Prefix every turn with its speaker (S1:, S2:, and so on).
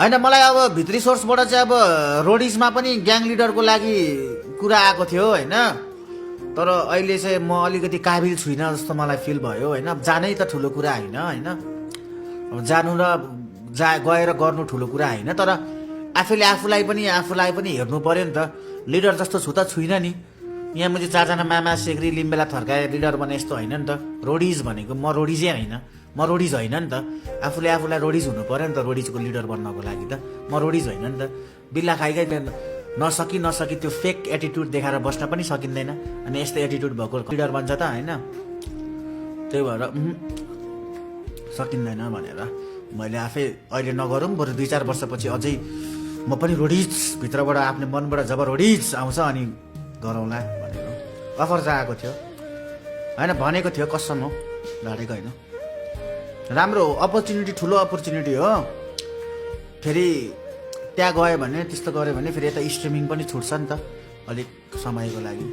S1: होइन मलाई अब भित्री सोर्सबाट चाहिँ अब रोडिजमा पनि ग्याङ लिडरको लागि कुरा आएको थियो होइन, तर अहिले चाहिँ म अलिकति काबिल छुइनँ जस्तो मलाई फिल भयो होइन। अब जानै त ठुलो कुरा होइन होइन, अब जानु र गएर गर्नु ठुलो कुरा होइन, तर आफूलाई पनि हेर्नु पर्यो नि त। लिडर जस्तो छु त छुइनँ नि, यहाँ मैले चारजना मामा सेक्री लिम्बेला थर्काए लिडर बने यस्तो होइन नि त। रोडिज भनेको म रोडिजै होइन, म रोडिज होइन नि त। आफूलाई रोडिज हुनु पर्यो नि त, रोडिजको लिडर बन्नको लागि त। म रोडिज होइन नि त। बिल्ला खाइकै नसकी त्यो फेक एटिट्युड देखाएर बस्न पनि सकिँदैन, अनि यस्तो एटिट्युड भएको लिडर बन्छ त होइन। त्यही भएर सकिँदैन भनेर मैले आफै अहिले नगरौँ, बरु 2-4 वर्षपछि अझै म पनि रोडिज भित्रबाट आफ्नो मनबाट जब रोडिज आउँछ अनि गरौँला भनेर अफर चाहिँ आएको थियो होइन, भनेको थियो, कसम हो, ढाडेको होइन। राम्रो अपर्च्युनिटी, ठुलो अपर्च्युनिटी हो। फेरि त्यहाँ गयो भने, त्यस्तो गऱ्यो भने फेरि यता स्ट्रिमिङ पनि छुट्छ नि त अलिक समयको लागि।